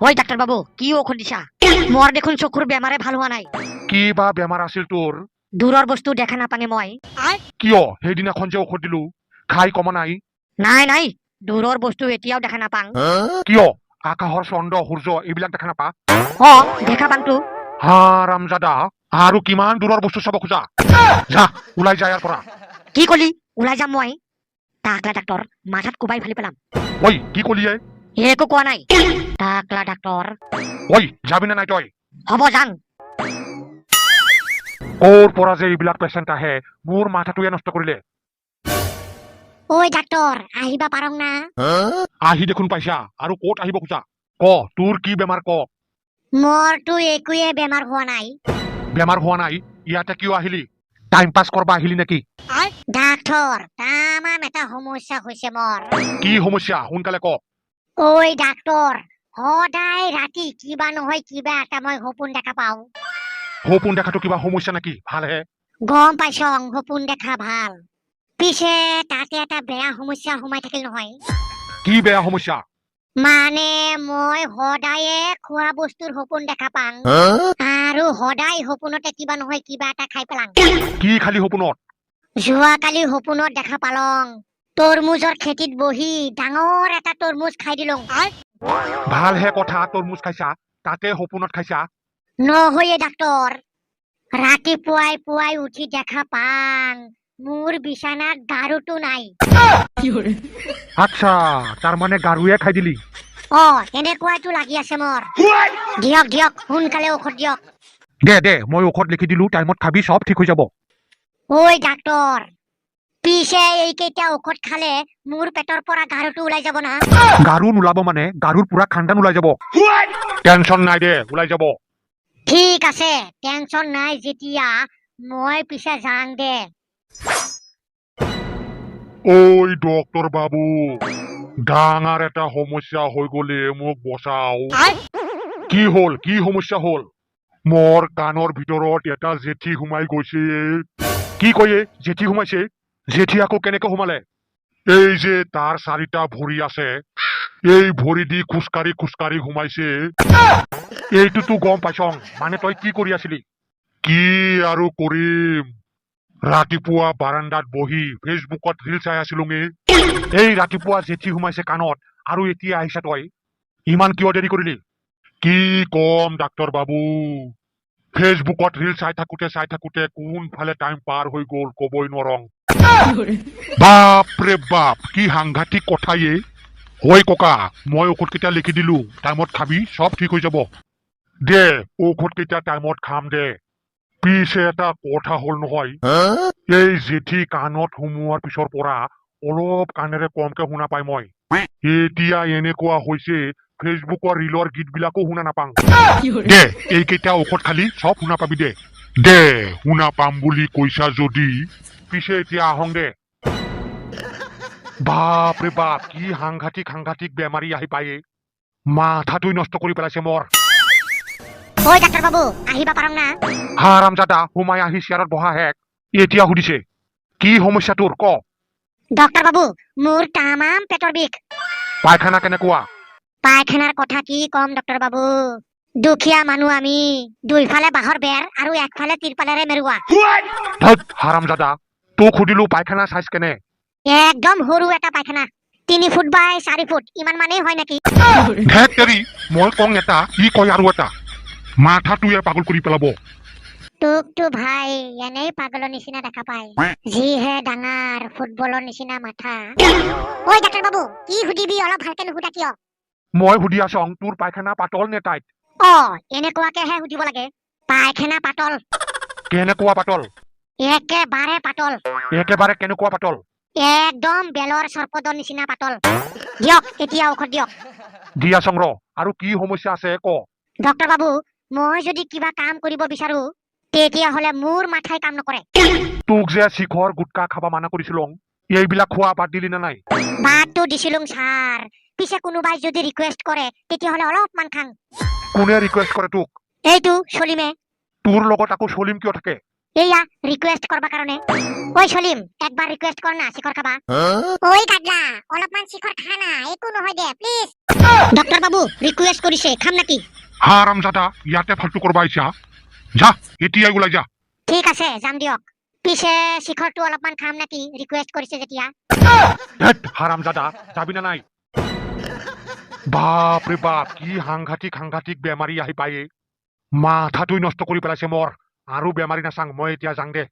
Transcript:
ওই ডাক্তাৰ বাবু কি ঔষধ দিছা? মোৰ দেখোন চকুৰ বেমাৰে ভাল হোৱা নাই। কি বা বেমাৰ আছিল তোৰ? দূৰৰ বস্তু দেখা নাপাঙে মই। কিয় সেইদিনাখন যে ঔষধ দিলো খাই কমা নাই? নাই দূৰৰ বস্তু এতিয়াও দেখা নাপাং। কিয় আকাশৰ চন্দ্ৰ সূৰ্য এইবিলাক দেখা নাপা? অ দেখা পাংতো। হাৰামজাদা, আৰু কিমান দূৰৰ বস্তু চাব খোজা? যা ওলাই যায় ইয়াৰ পৰা। কি কলি? ওলাই যাম মই? টাকলা ডাক্তৰ মাথাত কোবাই ফালি পেলাম। ঐ কি কলিয়ে? একো কোৱা নাই। টাকলা ডাক্তৰ। ঐ যাবি নে নাই তই? হ'ব যাং। ক'ৰ পৰা যে এইবিলাক পেচেণ্ট আহে মোৰ মাথাটোৱে নষ্ট কৰিলে। ওই ডাক্তৰ আহিবা পাৰং না? আহি দেখোন পাইছা, আৰু ক'ত আহিব খোজা? ক তোৰ কি বেমাৰ ক? মোৰতো একোৱে বেমাৰ হোৱা নাই। বেমাৰ হোৱা নাই? ইয়াতে কিয় আহিলি? টাইম পাছ কৰবা আহিলি নেকি? ডাক্তৰ তামাম এটা সমস্যা হৈছে মোৰ। কি সমস্যা সোনকালে ক। ওই ডাক্তৰ সদায় ৰাতি কিবা নহয় কিবা এটা মই সপোন দেখা পাওঁ। সপোন দেখাটো কিবা সমস্যা নেকি? ভালহে। গম পাইছং সপোন দেখা ভাল, পিছে তাতে এটা বেয়া সমস্যা সোমাই থাকিল নহয়। কি বেয়া সমস্যা? মানে মই সদায়ে খোৱা বস্তুৰ সপোন দেখা পাং, আৰু সদায় সপোনতে কিবা নহয় কিবা এটা খাই পেলাং। কি খালি সপোনত? যোৱাকালি সপোনত দেখা পালং তৰমুজৰ খেতিত বহি ডাঙৰ এটা তৰমুজ খাই দিলং। ভালহে কথা, তৰমুজ খাইছা তাতে সপোনত খাইছা? নহয়ে ডাক্তৰ, ৰাতিপুৱাই পুৱাই উঠি দেখা পাং মোৰ বিছানাত গাৰুটো নাই। আচ্ছা, তাৰমানে গাৰুৱে খাই দিলি? অ এনেকুৱাইতো লাগি আছে মোৰ। দিয়ক সোনকালে ঔষধ দিয়ক। দে মই ঔষধ লিখি দিলো, টাইমত খাবি, চব ঠিক হৈ যাব। ওই ডাক্তৰ, পিছে এইকেইটা ঔষধ খালে মোৰ পেটৰ পৰা গাৰুটো ওলাই যাব না? গাৰু নোলাব মানে গাৰুৰ পুৰা খান্দান ওলাই যাব। টেনচন নাই দে, ওলাই যাব। ঠিক আছে, টেনচন নাই যেতিয়া মই পিছে যাং দে। ওই ডক্টৰ বাবু, ডাঙৰ এটা সমস্যা হৈ গলে মোক বচাও। কি হল? কি সমস্যা হল? মোৰ কাণৰ ভিতৰত এটা জেঠী সোমাই গৈছে। কি কয়ে জেঠী সোমাইছে? জেঠী আকৌ কেনেকে সোমালে? এই যে তাৰ 4টা ভৰি আছে, এই ভৰি দি খোজকাঢ়ি সোমাইছে। এইটোতো গম পাইছং, মানে তই কি কৰি আছিলি? কি আৰু কৰিম, ৰাতিপুৱা বাৰাণ্ডাত বহি ফেচবুকত ৰিল চাই আছিলোঙে। এই ৰাতিপুৱা জেঠী সোমাইছে কাণত, আৰু এতিয়া আহিছা তই? ইমান কিয় দেৰি কৰিলি? কি কম ডাক্তৰ বাবু, ফেচবুকত ৰিল চাই থাকোতে কোনফালে টাইম পাৰ হৈ গ'ল কবই নোৱাৰং। বাপৰে বাপ, কি সাংঘাতিক কথায়ে। হয় ককা, মই ঔষধ কেইটা লিখি দিলো, টাইমত খাবি, চব ঠিক হৈ যাব। দে ঔষধ কেইটা টাইমত খাম দে। পিছে এটা কথা হল নহয়, এই জেঠী কাণত সোমোৱাৰ পিছৰ পৰা অলপ কাণেৰে কমকে শুনা পাই মই। এতিয়া এনেকুৱা হৈছে ফেচবুকৰ ৰিলৰ গীত বিলাকো শুনা নাপাং। দে এইকেইটা ঔষধ খালি চব শুনা পাবি দে। দে শুনা পাম বুলি কৈছা যদি পিছে এতিয়া আহং দে। বাপৰে বাপ, কি সাংঘাতিক বেমাৰী আহি পায়ে, মাথাটোই নষ্ট কৰি পেলাইছে মোৰ। ওই ডাক্তৰ বাবু আহিবা পাৰং না? হাৰামজাদা, সোমাই আহি চেয়াৰত বহা হেক এতিয়া সুধিছে কি সমস্যা তোৰ, ক। ডক্তৰ বাবু মোৰ তামাম পেটৰ বিষ। পায়খানা কেনেকুৱা? পায়খানাৰ কথা কি কম ডক্তৰ বাবু, দুখীয়া মানুহ আমি, দুইফালে বাঁহৰ বেৰ আৰু একফালে তিৰপালেৰে মেৰুৱা। ধত হাৰামজাদা, তোক সুধিলো পায়খানা চাইজ কেনে? একদম সৰু এটা পায়খানা, 3 ফুট বাই 4 ফুট ইমান মানেই হয় নেকি। ধেত তেৰি, মই কং এটা ই কয় আৰু এটা, মাথাটোৱে পাগল কৰি পেলাব। তোকতো ভাই এনেই পাগলৰ নিচিনা দেখা পায়, যিহে ডাঙৰ ফুটবলৰ নিচিনা মাথা। ঐ ডাক্তৰ বাবু কি সুধিবি অলপ ভালকে নুসুধা কিয়? মই সুধি আছং তোৰ পায়খানা পাতল নে টাইট? অ এনেকুৱাকেহে সুধিব লাগে। পায়খানা পাতল। কেনেকুৱা পাতল? একেবাৰে পাতল। একেবাৰে কেনেকুৱা পাতল? একদম বেলৰ চৰপদৰ নিচিনা পাতল। দিয়ক এতিয়া ঔষধ দিয়ক। দি আছং ৰ, আৰু কি সমস্যা আছে ক। ডক্তৰ বাবু মই যদি কিবা কাম কৰিব বিচাৰো তেতিয়াহলে মোৰ মাথাই কাম নকৰে। তোক যে শিখৰ গুটকা খাবা মানা কৰিছিলং, এইবিলাক খোৱা বাদ দিলি না নাই? বাদটো দিছিলুং ছাৰ, পিছে কোনোবাই যদি ৰিকুৱেষ্ট কৰে তেতিয়াহলে অলপমান খাং। কোনে ৰিকুৱেষ্ট কৰে তোক? এইটো চলিমে। তোৰ লগত আকৌ চলিম কিয় থাকে? এইয়া ৰিকুৱেষ্ট কৰবা কাৰণে। ঐ চলিম একবাৰ ৰিকুৱেষ্ট কৰ না শিখৰ খাবা। ঐ কাগলা অলপমান শিখৰ খা না, একো নহয় দে প্লিজ। ডক্টৰ বাবু ৰিকুৱেষ্ট কৰিছে খাম নেকি হাৰামজাদা ইয়াতে ফাল্টু কৰবা আহিছা যা এতিয়াই ওলাই যা ঠিক আছে যাম দিয়ক পিছে শিখৰটো অলপমান খাম নেকি ৰিকুৱেষ্ট কৰিছে যেতিয়া হেট হাৰামজাদা যাবি না নাই বাপৰে বাপ কি সাংঘাতিক বেমাৰী আহি পায়ে মাথাটোই নষ্ট কৰি পেলাইছে মোৰ আৰু বেমাৰী নাচাং মই এতিয়া যাং দে